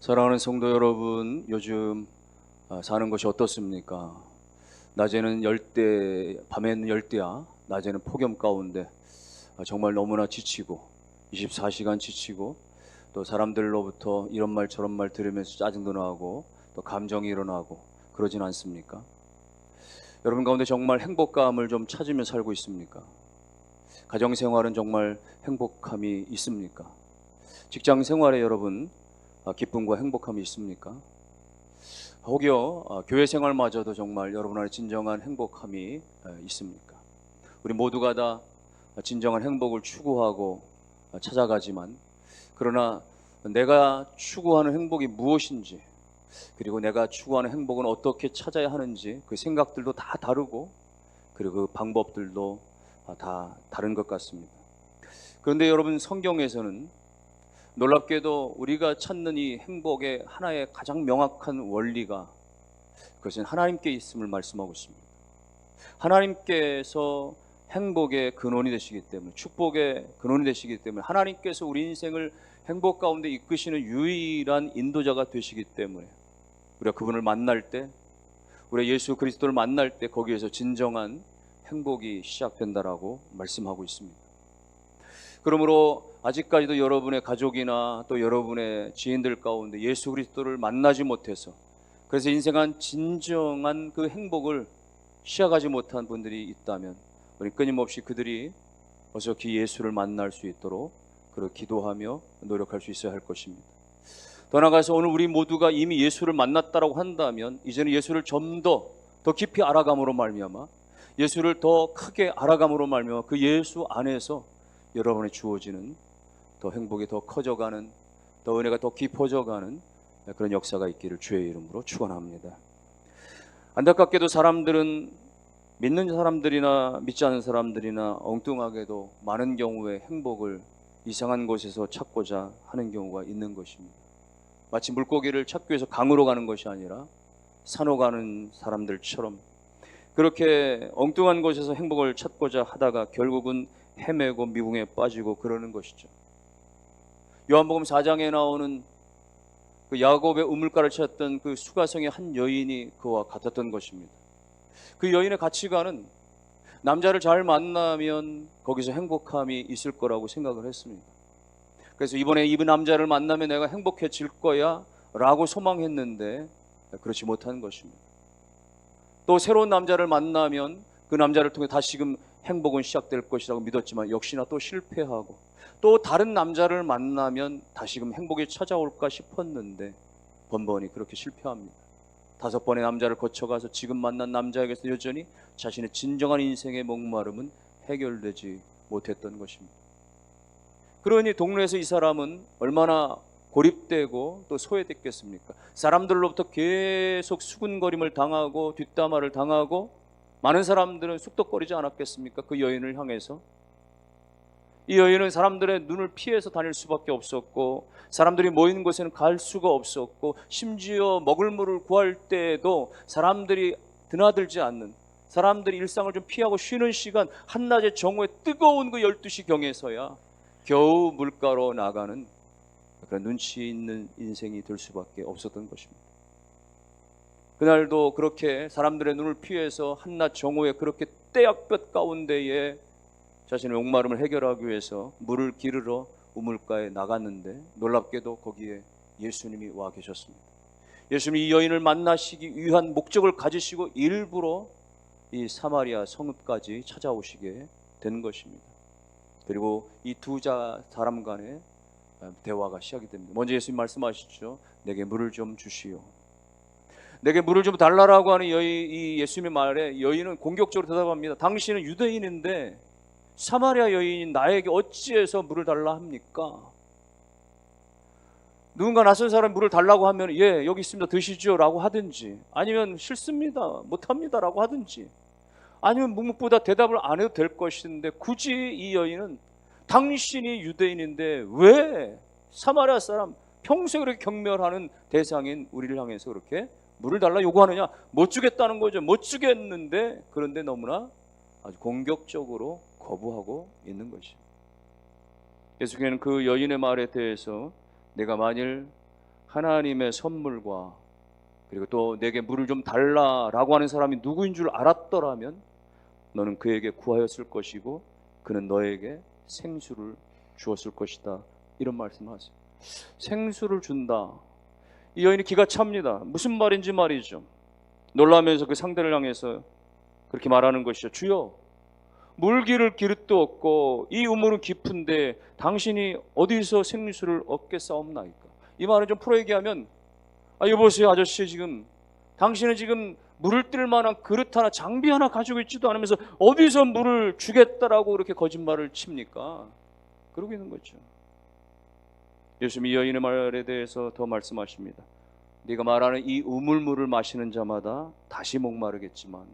사랑하는 성도 여러분, 요즘 사는 것이 어떻습니까? 낮에는 열대, 밤에는 열대야, 낮에는 폭염 가운데 정말 너무나 지치고 24시간 지치고 또 사람들로부터 이런 말 저런 말 들으면서 짜증도 나고 또 감정이 일어나고 그러진 않습니까? 여러분 가운데 정말 행복감을 좀 찾으며 살고 있습니까? 가정생활은 정말 행복함이 있습니까? 직장 생활에 여러분 기쁨과 행복함이 있습니까? 혹여 교회 생활마저도 정말 여러분 안에 진정한 행복함이 있습니까? 우리 모두가 다 진정한 행복을 추구하고 찾아가지만, 그러나 내가 추구하는 행복이 무엇인지, 그리고 내가 추구하는 행복은 어떻게 찾아야 하는지 그 생각들도 다 다르고, 그리고 그 방법들도 다 다른 것 같습니다. 그런데 여러분, 성경에서는 놀랍게도 우리가 찾는 이 행복의 하나의 가장 명확한 원리가, 그것은 하나님께 있음을 말씀하고 있습니다. 하나님께서 행복의 근원이 되시기 때문에, 축복의 근원이 되시기 때문에, 하나님께서 우리 인생을 행복 가운데 이끄시는 유일한 인도자가 되시기 때문에, 우리가 그분을 만날 때, 우리가 예수 그리스도를 만날 때 거기에서 진정한 행복이 시작된다라고 말씀하고 있습니다. 그러므로 아직까지도 여러분의 가족이나 또 여러분의 지인들 가운데 예수 그리스도를 만나지 못해서, 그래서 인생한 진정한 그 행복을 시작하지 못한 분들이 있다면, 우리 끊임없이 그들이 어서 예수를 만날 수 있도록 그렇게 기도하며 노력할 수 있어야 할 것입니다. 더 나아가서 오늘 우리 모두가 이미 예수를 만났다라고 한다면, 이제는 예수를 좀 더 깊이 알아감으로 말미암아, 예수를 더 크게 알아감으로 말미암아 그 예수 안에서 여러분이 주어지는 더 행복이 더 커져가는, 더 은혜가 더 깊어져가는 그런 역사가 있기를 주의 이름으로 축원합니다. 안타깝게도 사람들은, 믿는 사람들이나 믿지 않는 사람들이나 엉뚱하게도 많은 경우에 행복을 이상한 곳에서 찾고자 하는 경우가 있는 것입니다. 마치 물고기를 찾기 위해서 강으로 가는 것이 아니라 산으로 가는 사람들처럼 그렇게 엉뚱한 곳에서 행복을 찾고자 하다가 결국은 헤매고 미궁에 빠지고 그러는 것이죠. 요한복음 4장에 나오는 그 야곱의 우물가를 찾았던 그 수가성의 한 여인이 그와 같았던 것입니다. 그 여인의 가치관은 남자를 잘 만나면 거기서 행복함이 있을 거라고 생각을 했습니다. 그래서 이번에 이 남자를 만나면 내가 행복해질 거야 라고 소망했는데 그렇지 못한 것입니다. 또 새로운 남자를 만나면 그 남자를 통해 다시금 행복은 시작될 것이라고 믿었지만 역시나 또 실패하고, 또 다른 남자를 만나면 다시금 행복이 찾아올까 싶었는데 번번이 그렇게 실패합니다. 5번의 남자를 거쳐가서 지금 만난 남자에게서 여전히 자신의 진정한 인생의 목마름은 해결되지 못했던 것입니다. 그러니 동네에서 이 사람은 얼마나 고립되고 또 소외됐겠습니까? 사람들로부터 계속 수군거림을 당하고 뒷담화를 당하고, 많은 사람들은 쑥덕거리지 않았겠습니까? 그 여인을 향해서. 이 여인은 사람들의 눈을 피해서 다닐 수밖에 없었고, 사람들이 모이는 곳에는 갈 수가 없었고, 심지어 먹을 물을 구할 때에도 사람들이 드나들지 않는, 사람들이 일상을 좀 피하고 쉬는 시간, 한낮의 정오에 뜨거운 그 12시 경에서야 겨우 물가로 나가는 그런 눈치 있는 인생이 될 수밖에 없었던 것입니다. 그날도 그렇게 사람들의 눈을 피해서 한낮 정오에 그렇게 떼약볕 가운데에 자신의 목마름을 해결하기 위해서 물을 기르러 우물가에 나갔는데, 놀랍게도 거기에 예수님이 와 계셨습니다. 예수님이 이 여인을 만나시기 위한 목적을 가지시고 일부러 이 사마리아 성읍까지 찾아오시게 된 것입니다. 그리고 이 두 사람 간의 대화가 시작이 됩니다. 먼저 예수님 말씀하시죠. 내게 물을 좀 주시오. 내게 물을 좀 달라라고 하는 이 예수님의 말에 여인은 공격적으로 대답합니다. 당신은 유대인인데 사마리아 여인인 나에게 어찌해서 물을 달라 합니까? 누군가 낯선 사람이 물을 달라고 하면 예, 여기 있습니다, 드시죠 라고 하든지, 아니면 싫습니다, 못합니다 라고 하든지, 아니면 묵묵부답 대답을 안 해도 될 것인데, 굳이 이 여인은 당신이 유대인인데 왜 사마리아 사람, 평소에 그렇게 경멸하는 대상인 우리를 향해서 그렇게 물을 달라 요구하느냐? 못 주겠다는 거죠. 못 주겠는데, 그런데 너무나 아주 공격적으로 거부하고 있는 것이죠. 예수께서는 그 여인의 말에 대해서 내가 만일 하나님의 선물과 그리고 또 내게 물을 좀 달라라고 하는 사람이 누구인 줄 알았더라면 너는 그에게 구하였을 것이고 그는 너에게 생수를 주었을 것이다. 이런 말씀을 하세요. 생수를 준다. 이 여인이 기가 찹니다. 무슨 말인지 말이죠. 놀라면서 그 상대를 향해서 그렇게 말하는 것이죠. 주여, 물 기를 기릇도 없고 이 우물은 깊은데 당신이 어디서 생수를 얻겠사옵나이까. 이 말을 좀 풀어 얘기하면, 여보세요 아저씨, 지금 당신은 지금 물을 뜰 만한 그릇 하나, 장비 하나 가지고 있지도 않으면서 어디서 물을 주겠다라고 그렇게 거짓말을 칩니까? 그러고 있는 거죠. 예수님이 이 여인의 말에 대해서 더 말씀하십니다. 네가 말하는 이 우물물을 마시는 자마다 다시 목마르겠지만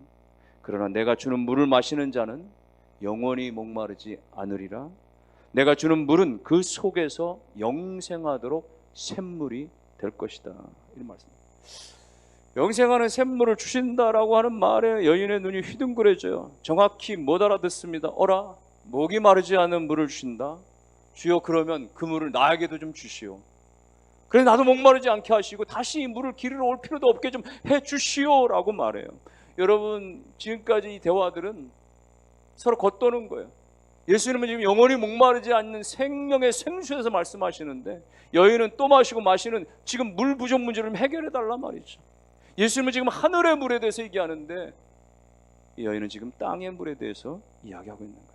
그러나 내가 주는 물을 마시는 자는 영원히 목마르지 않으리라. 내가 주는 물은 그 속에서 영생하도록 샘물이 될 것이다. 이런 말씀입니다. 영생하는 샘물을 주신다라고 하는 말에 여인의 눈이 휘둥그레져요. 정확히 못 알아듣습니다. 어라, 목이 마르지 않은 물을 주신다. 주여, 그러면 그 물을 나에게도 좀 주시오. 그래 나도 목마르지 않게 하시고 다시 이 물을 기르러 올 필요도 없게 좀 해주시오 라고 말해요. 여러분, 지금까지 이 대화들은 서로 겉도는 거예요. 예수님은 지금 영원히 목마르지 않는 생명의 생수에서 말씀하시는데 여인은 또 마시고 마시는 지금 물 부족 문제를 해결해 달란 말이죠. 예수님은 지금 하늘의 물에 대해서 얘기하는데 이 여인은 지금 땅의 물에 대해서 이야기하고 있는 거예요.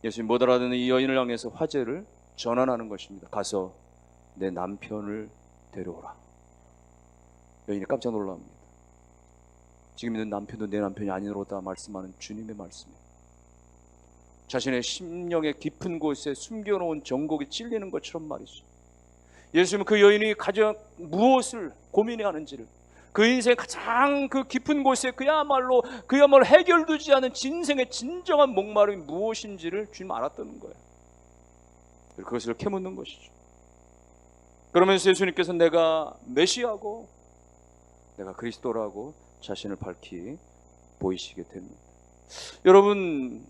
예수님 못 알아듣는 이 여인을 향해서 화제를 전환하는 것입니다. 가서 내 남편을 데려오라. 여인이 깜짝 놀랍니다. 지금 있는 남편도 내 남편이 아니로다 말씀하는 주님의 말씀이에요. 자신의 심령의 깊은 곳에 숨겨놓은 정곡이 찔리는 것처럼 말이죠. 예수님은 그 여인이 가장 무엇을 고민해하는지를, 그 인생의 가장 그 깊은 곳에 그야말로 해결되지 않은 인생의 진정한 목마름이 무엇인지를 주님 알았다는 거예요. 그것을 캐묻는 것이죠. 그러면서 예수님께서 내가 메시아고 내가 그리스도라고 자신을 밝히 보이시게 됩니다. 여러분,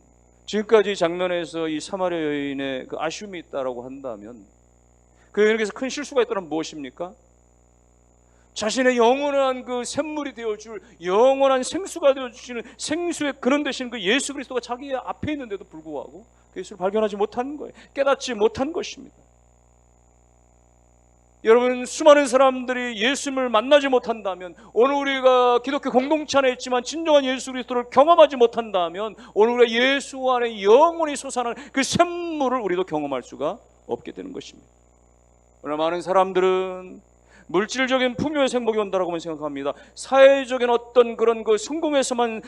지금까지 장면에서 이 사마리아 여인의 그 아쉬움이 있다라고 한다면 그 여인에게서 큰 실수가 있다면 무엇입니까? 자신의 영원한 그 샘물이 되어줄, 영원한 생수가 되어주시는 생수의 근원 되시는 그 예수 그리스도가 자기 앞에 있는데도 불구하고 그 예수를 발견하지 못한 거예요. 깨닫지 못한 것입니다. 여러분, 수많은 사람들이 예수님을 만나지 못한다면, 오늘 우리가 기독교 공동체 안에 있지만 진정한 예수 그리스도를 경험하지 못한다면 오늘 우리가 예수 안에 영원히 솟아나는 그 샘물을 우리도 경험할 수가 없게 되는 것입니다. 그러나 많은 사람들은 물질적인 풍요에서 행복이 온다고 생각합니다. 사회적인 어떤 그런 그 성공에서만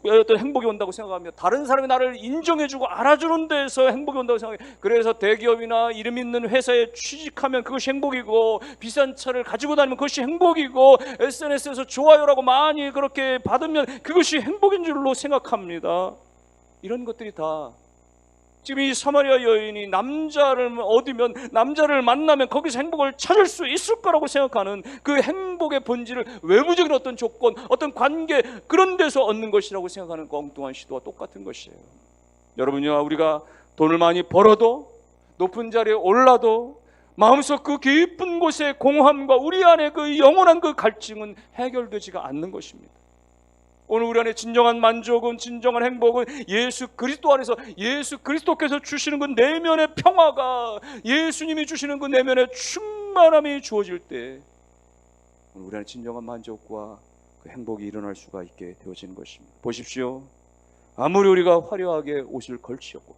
어떤 행복이 온다고 생각합니다. 다른 사람이 나를 인정해주고 알아주는 데서 행복이 온다고 생각해요. 그래서 대기업이나 이름 있는 회사에 취직하면 그것이 행복이고, 비싼 차를 가지고 다니면 그것이 행복이고, SNS에서 좋아요라고 많이 그렇게 받으면 그것이 행복인 줄로 생각합니다. 이런 것들이 다 지금 이 사마리아 여인이 남자를 얻으면, 남자를 만나면 거기서 행복을 찾을 수 있을 거라고 생각하는 그 행복의 본질을 외부적인 어떤 조건, 어떤 관계, 그런 데서 얻는 것이라고 생각하는 엉뚱한 시도와 똑같은 것이에요. 여러분요, 우리가 돈을 많이 벌어도, 높은 자리에 올라도 마음속 그 깊은 곳의 공허함과 우리 안에 그 영원한 그 갈증은 해결되지가 않는 것입니다. 오늘 우리 안에 진정한 만족은, 진정한 행복은 예수 그리스도 안에서, 예수 그리스도께서 주시는 그 내면의 평화가, 예수님이 주시는 그 내면의 충만함이 주어질 때 오늘 우리 안에 진정한 만족과 그 행복이 일어날 수가 있게 되어지는 것입니다. 보십시오. 아무리 우리가 화려하게 옷을 걸치었고,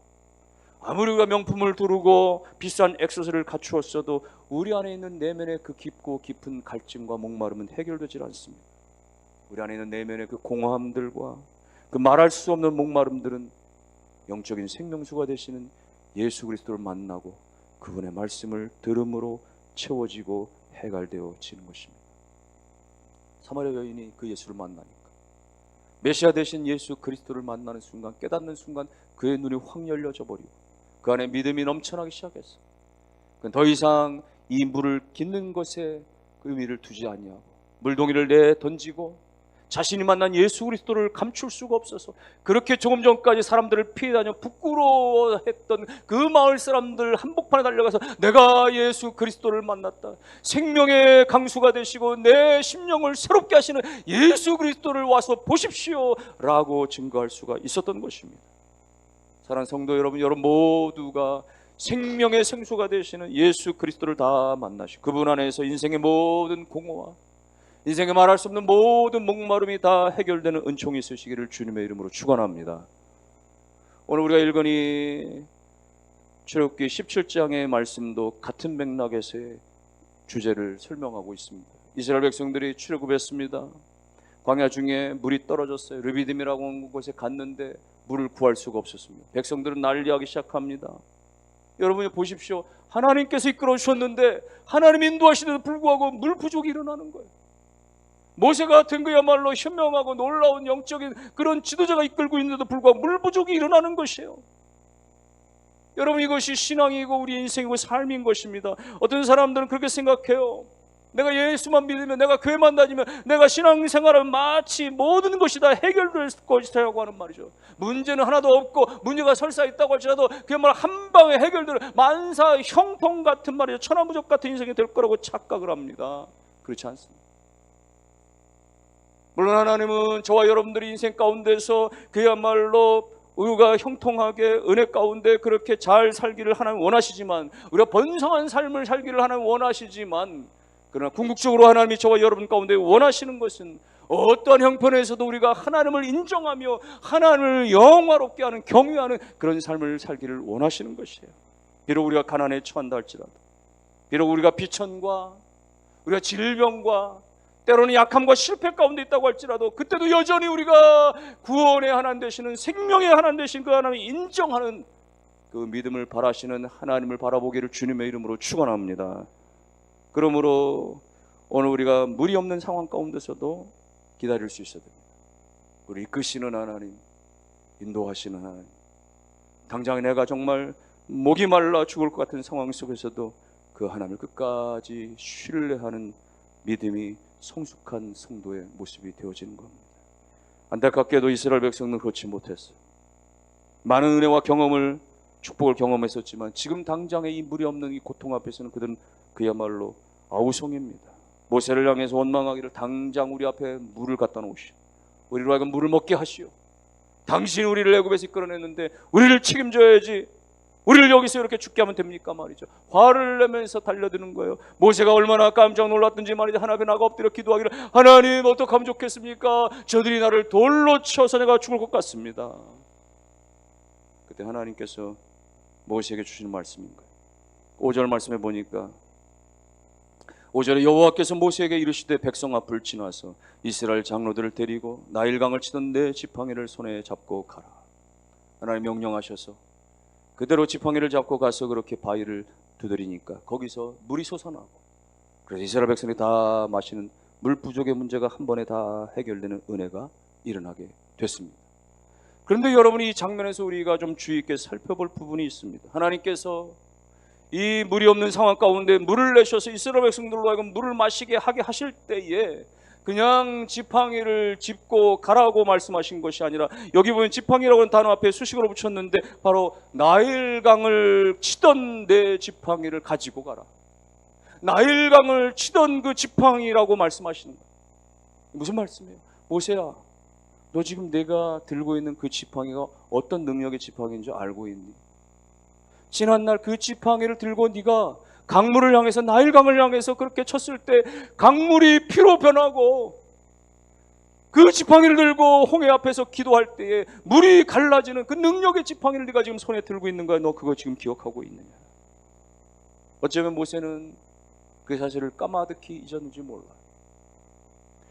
아무리 우리가 명품을 두르고 비싼 액세서리를 갖추었어도 우리 안에 있는 내면의 그 깊고 깊은 갈증과 목마름은 해결되질 않습니다. 우리 안에 있는 내면의 그 공허함들과 그 말할 수 없는 목마름들은 영적인 생명수가 되시는 예수 그리스도를 만나고 그분의 말씀을 들음으로 채워지고 해갈되어지는 것입니다. 사마리아 여인이 그 예수를 만나니까, 메시아 되신 예수 그리스도를 만나는 순간, 깨닫는 순간 그의 눈이 확 열려져 버리고 그 안에 믿음이 넘쳐나기 시작했어. 그건 더 이상 이 물을 깃는 것에 그 의미를 두지 아니하고 물동이를 내 던지고 자신이 만난 예수 그리스도를 감출 수가 없어서 그렇게 조금 전까지 사람들을 피해 다녀 부끄러워했던 그 마을 사람들 한복판에 달려가서 내가 예수 그리스도를 만났다, 생명의 강수가 되시고 내 심령을 새롭게 하시는 예수 그리스도를 와서 보십시오 라고 증거할 수가 있었던 것입니다. 사랑하는 성도 여러분, 여러분 모두가 생명의 생수가 되시는 예수 그리스도를 다 만나시고 그분 안에서 인생의 모든 공허와 인생에 말할 수 없는 모든 목마름이 다 해결되는 은총이 있으시기를 주님의 이름으로 축원합니다. 오늘 우리가 읽은 이 출애굽기 17장의 말씀도 같은 맥락에서의 주제를 설명하고 있습니다. 이스라엘 백성들이 출애굽했습니다. 광야 중에 물이 떨어졌어요. 르비딤이라고 하는 곳에 갔는데 물을 구할 수가 없었습니다. 백성들은 난리하기 시작합니다. 여러분이 보십시오. 하나님께서 이끌어 주셨는데 하나님 인도하시는데도 불구하고 물 부족이 일어나는 거예요. 모세 같은 그야말로 현명하고 놀라운 영적인 그런 지도자가 이끌고 있는데도 불구하고 물 부족이 일어나는 것이에요. 여러분, 이것이 신앙이고 우리 인생이고 삶인 것입니다. 어떤 사람들은 그렇게 생각해요. 내가 예수만 믿으면, 내가 교회만 다니면, 내가 신앙생활하면 마치 모든 것이 다 해결될 것이라고 하는 말이죠. 문제는 하나도 없고 문제가 설사 있다고 할지라도 그야말로 한 방에 해결될 만사 형통 같은 말이죠. 천하무적 같은 인생이 될 거라고 착각을 합니다. 그렇지 않습니다. 물론 하나님은 저와 여러분들이 인생 가운데서 그야말로 우리가 형통하게 은혜 가운데 그렇게 잘 살기를 하나님 원하시지만, 우리가 번성한 삶을 살기를 하나님 원하시지만, 그러나 궁극적으로 하나님이 저와 여러분 가운데 원하시는 것은 어떠한 형편에서도 우리가 하나님을 인정하며 하나님을 영화롭게 하는, 경유하는 그런 삶을 살기를 원하시는 것이에요. 비록 우리가 가난에 처한다 할지라도, 비록 우리가 비천과 우리가 질병과 때로는 약함과 실패 가운데 있다고 할지라도 그때도 여전히 우리가 구원의 하나님 되시는, 생명의 하나님 되신 그 하나님을 인정하는 그 믿음을 바라시는 하나님을 바라보기를 주님의 이름으로 축원합니다. 그러므로 오늘 우리가 물이 없는 상황 가운데서도 기다릴 수 있어야 됩니다. 우리 이끄시는 하나님, 인도하시는 하나님, 당장 내가 정말 목이 말라 죽을 것 같은 상황 속에서도 그 하나님을 끝까지 신뢰하는 믿음이 성숙한 성도의 모습이 되어지는 겁니다. 안타깝게도 이스라엘 백성은 그렇지 못했어요. 많은 은혜와 경험을, 축복을 경험했었지만 지금 당장에 이 물이 없는 이 고통 앞에서는 그들은 그야말로 아우성입니다. 모세를 향해서 원망하기를 당장 우리 앞에 물을 갖다 놓으시오, 우리로 하여금 물을 먹게 하시오. 당신이 우리를 애굽에서 이끌어냈는데 우리를 책임져야지, 우리를 여기서 이렇게 죽게 하면 됩니까 말이죠. 화를 내면서 달려드는 거예요. 모세가 얼마나 깜짝 놀랐든지 말이죠. 하나님 나가 엎드려 기도하기를, 하나님 어떡하면 좋겠습니까? 저들이 나를 돌로 쳐서 내가 죽을 것 같습니다. 그때 하나님께서 모세에게 주시는 말씀인 거예요. 5절 말씀해 보니까 5절에 여호와께서 모세에게 이르시되 백성 앞을 지나서 이스라엘 장로들을 데리고 나일강을 치던 내 지팡이를 손에 잡고 가라. 하나님 명령하셔서 그대로 지팡이를 잡고 가서 그렇게 바위를 두드리니까 거기서 물이 솟아나고, 그래서 이스라엘 백성이 다 마시는 물 부족의 문제가 한 번에 다 해결되는 은혜가 일어나게 됐습니다. 그런데 여러분이 이 장면에서 우리가 좀 주의 있게 살펴볼 부분이 있습니다. 하나님께서 이 물이 없는 상황 가운데 물을 내셔서 이스라엘 백성들로 하여금 물을 마시게 하게 하실 때에 그냥 지팡이를 짚고 가라고 말씀하신 것이 아니라, 여기 보면 지팡이라고 하는 단어 앞에 수식어로 붙였는데 바로 나일강을 치던 내 지팡이를 가지고 가라. 나일강을 치던 그 지팡이라고 말씀하시는 거예요. 무슨 말씀이에요? 모세야, 너 지금 내가 들고 있는 그 지팡이가 어떤 능력의 지팡이인 줄 알고 있니? 지난날 그 지팡이를 들고 네가 강물을 향해서, 나일강을 향해서 그렇게 쳤을 때 강물이 피로 변하고, 그 지팡이를 들고 홍해 앞에서 기도할 때에 물이 갈라지는 그 능력의 지팡이를 네가 지금 손에 들고 있는 거야. 너 그거 지금 기억하고 있느냐? 어쩌면 모세는 그 사실을 까마득히 잊었는지 몰라.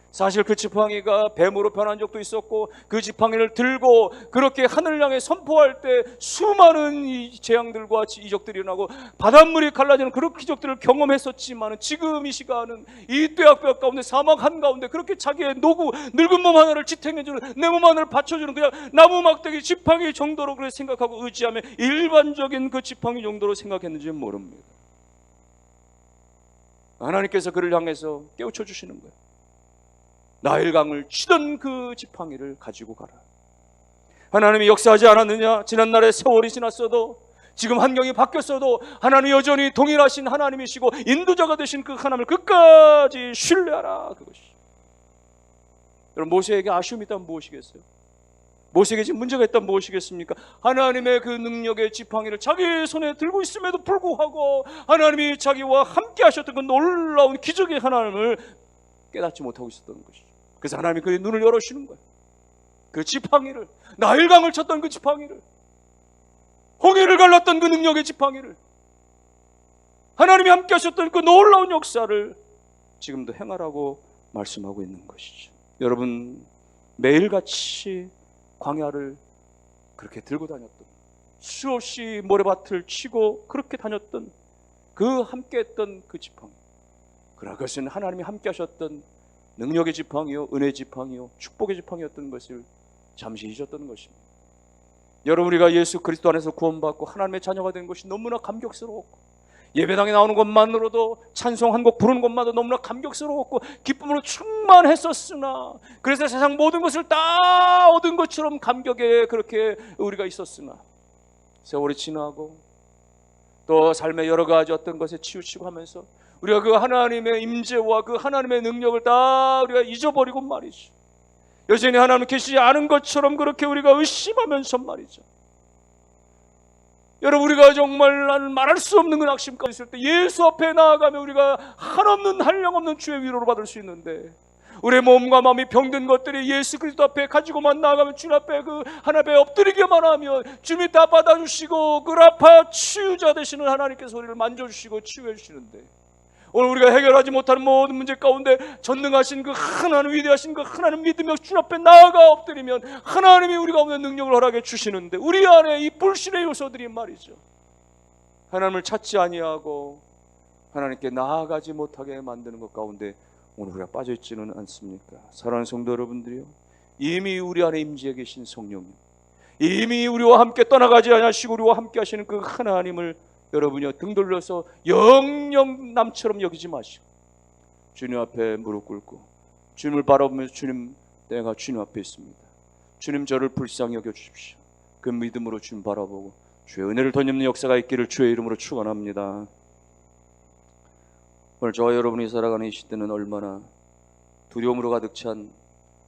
사실 그 지팡이가 뱀으로 변한 적도 있었고, 그 지팡이를 들고 그렇게 하늘을 향해 선포할 때 수많은 이 재앙들과 이적들이 일어나고 바닷물이 갈라지는 그런 기적들을 경험했었지만, 지금 이 시간은 이 뙤약볕 가운데, 사막 한가운데 그렇게 자기의 늙은 몸 하나를 지탱해주는, 내 몸 하나를 받쳐주는 그냥 나무 막대기 지팡이 정도로 그렇게 생각하고 의지하며 일반적인 그 지팡이 정도로 생각했는지 모릅니다. 하나님께서 그를 향해서 깨우쳐 주시는 거예요. 나일강을 치던 그 지팡이를 가지고 가라. 하나님이 역사하지 않았느냐? 지난날에 세월이 지났어도, 지금 환경이 바뀌었어도 하나님 여전히 동일하신 하나님이시고 인도자가 되신 그 하나님을 끝까지 신뢰하라. 그것이. 여러분, 모세에게 아쉬움이 있다면 무엇이겠어요? 모세에게 지금 문제가 있다면 무엇이겠습니까? 하나님의 그 능력의 지팡이를 자기 손에 들고 있음에도 불구하고 하나님이 자기와 함께 하셨던 그 놀라운 기적의 하나님을 깨닫지 못하고 있었던 것이죠. 그래서 하나님이 그의 눈을 열어주시는 거예요. 그 지팡이를, 나일강을 쳤던 그 지팡이를, 홍해를 갈랐던 그 능력의 지팡이를, 하나님이 함께 하셨던 그 놀라운 역사를 지금도 행하라고 말씀하고 있는 것이죠. 여러분, 매일같이 광야를 그렇게 들고 다녔던, 수없이 모래밭을 치고 그렇게 다녔던 그 함께했던 그 지팡이, 그것은 하나님이 함께 하셨던 능력의 지팡이요, 은혜의 지팡이요, 축복의 지팡이였던 것을 잠시 잊었던 것입니다. 여러분, 우리가 예수 그리스도 안에서 구원받고 하나님의 자녀가 된 것이 너무나 감격스러웠고, 예배당에 나오는 것만으로도, 찬송 한 곡 부르는 것만도 너무나 감격스러웠고 기쁨으로 충만했었으나, 그래서 세상 모든 것을 다 얻은 것처럼 감격에 그렇게 우리가 있었으나, 세월이 지나고 또 삶의 여러 가지 어떤 것에 치우치고 하면서 우리가 그 하나님의 임재와 그 하나님의 능력을 다 우리가 잊어버리고 말이죠, 여전히 하나님 계시지 않은 것처럼 그렇게 우리가 의심하면서 말이죠. 여러분, 우리가 정말 말할 수 없는 그 낙심까지 있을 때 예수 앞에 나아가면 우리가 한없는 한량없는 주의 위로를 받을 수 있는데, 우리의 몸과 마음이 병든 것들이 예수 그리스도 앞에 가지고만 나아가면 주님 앞에 그 하나님 앞에 엎드리기만 하면 주님이 다 받아주시고 그 라파 치유자 되시는 하나님께서 우리를 만져주시고 치유해 주시는데, 오늘 우리가 해결하지 못하는 모든 문제 가운데 전능하신 그 하나님, 위대하신 그 하나님 믿으며 주 앞에 나아가 엎드리면 하나님이 우리 가운데 능력을 허락해 주시는데, 우리 안에 이 불신의 요소들이 말이죠, 하나님을 찾지 아니하고 하나님께 나아가지 못하게 만드는 것 가운데 오늘 우리가 빠져있지는 않습니까? 사랑하는 성도 여러분들이요, 이미 우리 안에 임재해 계신 성령님, 이미 우리와 함께 떠나가지 아니하시고 우리와 함께 하시는 그 하나님을 여러분이요, 등 돌려서 영영남처럼 여기지 마시고 주님 앞에 무릎 꿇고 주님을 바라보면서, 주님, 내가 주님 앞에 있습니다, 주님 저를 불쌍히 여겨주십시오, 그 믿음으로 주님 바라보고 주의 은혜를 덧입는 역사가 있기를 주의 이름으로 축원합니다. 오늘 저와 여러분이 살아가는 이 시대는 얼마나 두려움으로 가득 찬,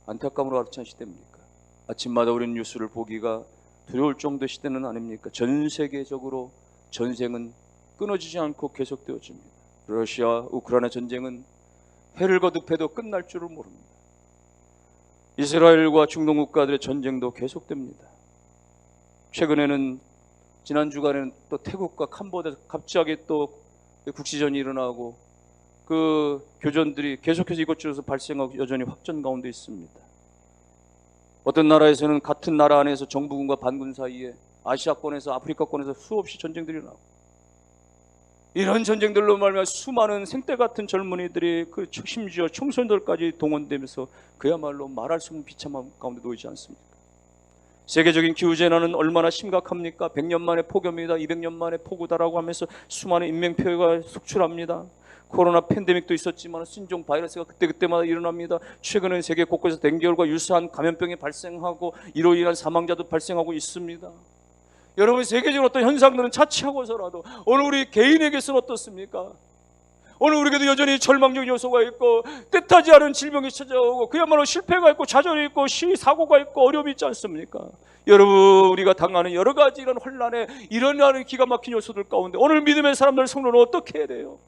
안타까움으로 가득 찬 시대입니까? 아침마다 우리는 뉴스를 보기가 두려울 정도의 시대는 아닙니까? 전 세계적으로 전쟁은 끊어지지 않고 계속되어집니다. 러시아 우크라이나 전쟁은 해를 거듭해도 끝날 줄을 모릅니다. 이스라엘과 중동 국가들의 전쟁도 계속됩니다. 최근에는, 지난 주간에는 또 태국과 캄보디아에서 갑자기 또 국지전이 일어나고 그 교전들이 계속해서 이곳저곳에서 발생하고 여전히 확전 가운데 있습니다. 어떤 나라에서는 같은 나라 안에서 정부군과 반군 사이에, 아시아권에서 아프리카권에서 수없이 전쟁들이 나고, 이런 전쟁들로 말미암아 수많은 생떼 같은 젊은이들이, 그 심지어 청소년들까지 동원되면서 그야말로 말할 수 없는 비참함 가운데 놓이지 않습니까? 세계적인 기후재난은 얼마나 심각합니까? 100년 만에 폭염이다, 200년 만에 폭우다라고 하면서 수많은 인명피해가 속출합니다. 코로나 팬데믹도 있었지만 신종 바이러스가 그때그때마다 일어납니다. 최근에 세계 곳곳에서 댕기열과 유사한 감염병이 발생하고 이로 인한 사망자도 발생하고 있습니다. 여러분, 세계적으로 어떤 현상들은 차치하고서라도 오늘 우리 개인에게서는 어떻습니까? 오늘 우리에게도 여전히 절망적인 요소가 있고, 뜻하지 않은 질병이 찾아오고, 그야말로 실패가 있고 좌절이 있고 사고가 있고 어려움이 있지 않습니까? 여러분, 우리가 당하는 여러 가지 이런 혼란에 일어나는 기가 막힌 요소들 가운데 오늘 믿음의 사람들, 성도는 어떻게 해야 돼요?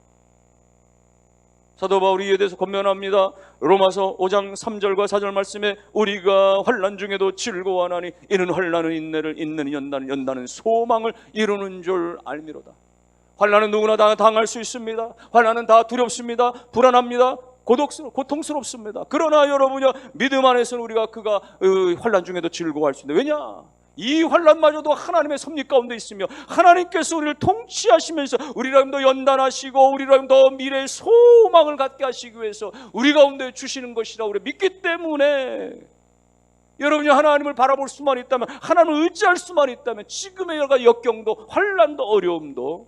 사도 바울이 이에 대해서 권면합니다. 로마서 5장 3절과 4절 말씀에, 우리가 환난 중에도 즐거워하나니 이는 환난은 인내를, 인내는 연단은 소망을 이루는 줄 알미로다. 환난은 누구나 다 당할 수 있습니다. 환난은 다 두렵습니다. 불안합니다. 고통스럽습니다. 그러나 여러분요, 믿음 안에서는 우리가 그가 환난 중에도 즐거워할 수 있는데, 왜냐? 이 환난마저도 하나님의 섭리 가운데 있으며 하나님께서 우리를 통치하시면서 우리를 더 연단하시고 우리를 더 미래의 소망을 갖게 하시기 위해서 우리 가운데 주시는 것이라 우리 믿기 때문에, 여러분이 하나님을 바라볼 수만 있다면, 하나님을 의지할 수만 있다면, 지금의 여러 가지 역경도 환난도 어려움도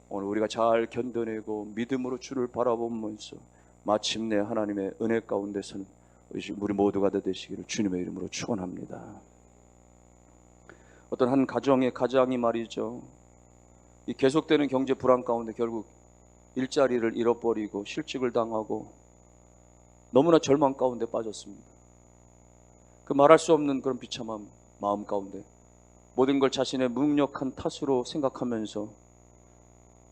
오늘 우리가 잘 견뎌내고 믿음으로 주를 바라보면서 마침내 하나님의 은혜 가운데서는 우리 모두가 다 되시기를 주님의 이름으로 축원합니다. 어떤 한 가정의 가장이 말이죠, 이 계속되는 경제 불안 가운데 결국 일자리를 잃어버리고 실직을 당하고 너무나 절망 가운데 빠졌습니다. 그 말할 수 없는 그런 비참한 마음 가운데 모든 걸 자신의 무능력한 탓으로 생각하면서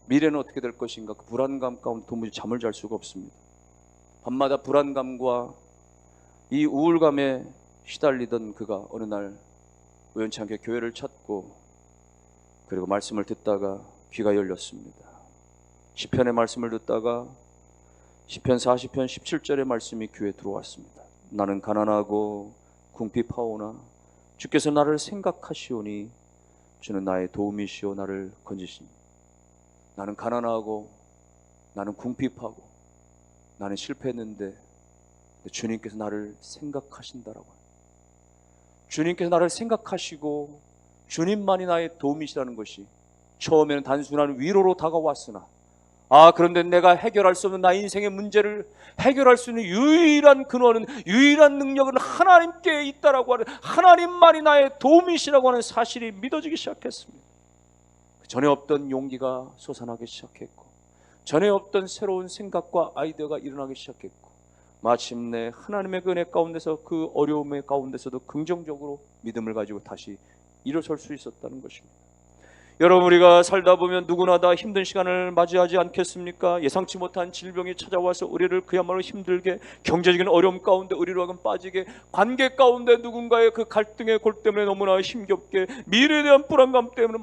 미래는 어떻게 될 것인가, 그 불안감 가운데 도무지 잠을 잘 수가 없습니다. 밤마다 불안감과 이 우울감에 시달리던 그가 어느 날 우연치 않게 교회를 찾고 그리고 말씀을 듣다가 귀가 열렸습니다. 시편의 말씀을 듣다가 시편 40편 17절의 말씀이 귀에 들어왔습니다. 나는 가난하고 궁핍하오나 주께서 나를 생각하시오니 주는 나의 도움이시오 나를 건지시니. 나는 가난하고 나는 궁핍하고 나는 실패했는데 주님께서 나를 생각하신다라고. 주님께서 나를 생각하시고 주님만이 나의 도움이시라는 것이 처음에는 단순한 위로로 다가왔으나, 그런데 내가 해결할 수 없는 나의 인생의 문제를 해결할 수 있는 유일한 근원은, 유일한 능력은 하나님께 있다라고 하는, 하나님만이 나의 도움이시라고 하는 사실이 믿어지기 시작했습니다. 전에 없던 용기가 솟아나기 시작했고, 전에 없던 새로운 생각과 아이디어가 일어나기 시작했고, 마침내 하나님의 은혜 가운데서 그 어려움의 가운데서도 긍정적으로 믿음을 가지고 다시 일어설 수 있었다는 것입니다. 여러분, 우리가 살다 보면 누구나 다 힘든 시간을 맞이하지 않겠습니까? 예상치 못한 질병이 찾아와서 우리를 그야말로 힘들게, 경제적인 어려움 가운데 우리로 하여금 빠지게, 관계 가운데 누군가의 그 갈등의 골 때문에 너무나 힘겹게, 미래에 대한 불안감 때문에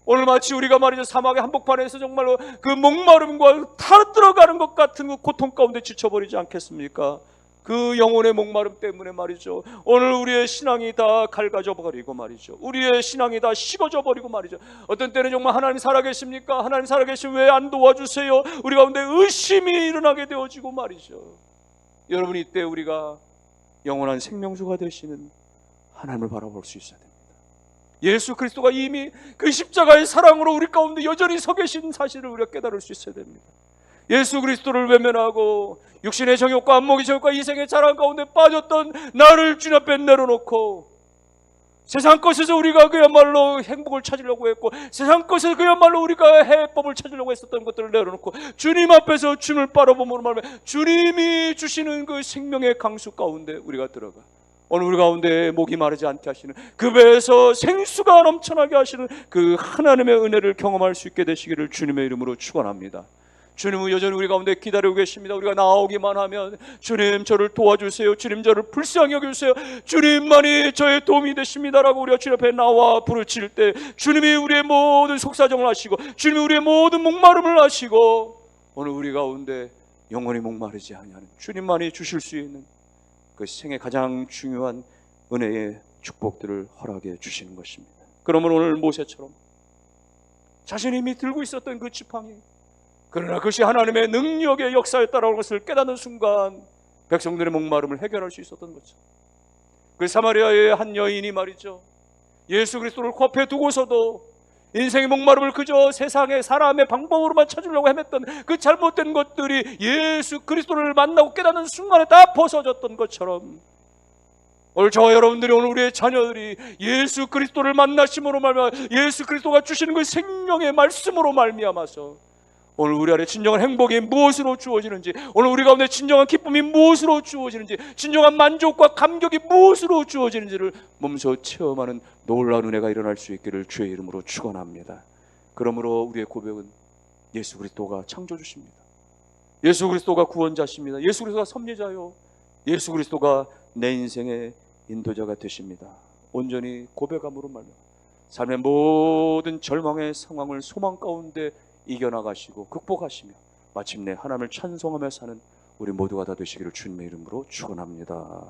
오늘 마치 우리가 말이죠, 사막의 한복판에서 정말로 그 목마름과 타 들어가는 것 같은 그 고통 가운데 지쳐버리지 않겠습니까? 그 영혼의 목마름 때문에 말이죠, 오늘 우리의 신앙이 다 갈가져 버리고 말이죠, 우리의 신앙이 다 식어져 버리고 말이죠, 어떤 때는 정말 하나님 살아계십니까? 하나님 살아계시면 왜 안 도와주세요? 우리 가운데 의심이 일어나게 되어지고 말이죠. 여러분, 이때 우리가 영원한 생명수가 되시는 하나님을 바라볼 수 있어야 됩니다. 예수 그리스도가 이미 그 십자가의 사랑으로 우리 가운데 여전히 서 계신 사실을 우리가 깨달을 수 있어야 됩니다. 예수 그리스도를 외면하고 육신의 정욕과 안목의 정욕과 이생의 자랑 가운데 빠졌던 나를 주님 앞에 내려놓고, 세상 것에서 우리가 그야말로 행복을 찾으려고 했고, 세상 것에서 그야말로 우리가 해법을 찾으려고 했었던 것들을 내려놓고 주님 앞에서 주님을 바라보므로 말하면 주님이 주시는 그 생명의 강수 가운데 우리가 들어가, 오늘 우리 가운데 목이 마르지 않게 하시는, 그 배에서 생수가 넘쳐나게 하시는 그 하나님의 은혜를 경험할 수 있게 되시기를 주님의 이름으로 축원합니다. 주님은 여전히 우리 가운데 기다리고 계십니다. 우리가 나오기만 하면 주님 저를 도와주세요, 주님 저를 불쌍히 여겨주세요, 주님만이 저의 도움이 되십니다라고 우리가 주님 앞에 나와 부르칠 때 주님이 우리의 모든 속사정을 하시고 주님이 우리의 모든 목마름을 하시고, 오늘 우리 가운데 영원히 목마르지 아니하는 주님만이 주실 수 있는 그 생의 가장 중요한 은혜의 축복들을 허락해 주시는 것입니다. 그러면 오늘 모세처럼 자신이 이미 들고 있었던 그 지팡이, 그러나 그것이 하나님의 능력의 역사였다는 것을 깨닫는 순간 백성들의 목마름을 해결할 수 있었던 거죠. 그 사마리아의 한 여인이 말이죠, 예수 그리스도를 코앞에 두고서도 인생의 목마름을 그저 세상의 사람의 방법으로만 찾으려고 헤맸던 그 잘못된 것들이 예수 그리스도를 만나고 깨닫는 순간에 다 벗어졌던 것처럼, 오늘 저와 여러분들이, 오늘 우리의 자녀들이 예수 그리스도를 만나심으로 말미암아 예수 그리스도가 주시는 그 생명의 말씀으로 말미암아서 오늘 우리 안에 진정한 행복이 무엇으로 주어지는지, 오늘 우리 가운데 진정한 기쁨이 무엇으로 주어지는지, 진정한 만족과 감격이 무엇으로 주어지는지를 몸소 체험하는 놀라운 은혜가 일어날 수 있기를 주의 이름으로 축원합니다. 그러므로 우리의 고백은 예수 그리스도가 창조주십니다. 예수 그리스도가 구원자십니다. 예수 그리스도가 섭리자요, 예수 그리스도가 내 인생의 인도자가 되십니다. 온전히 고백함으로 말미암아 삶의 모든 절망의 상황을 소망 가운데 이겨나가시고 극복하시며 마침내 하나님을 찬송하며 사는 우리 모두가 다 되시기를 주님의 이름으로 축원합니다.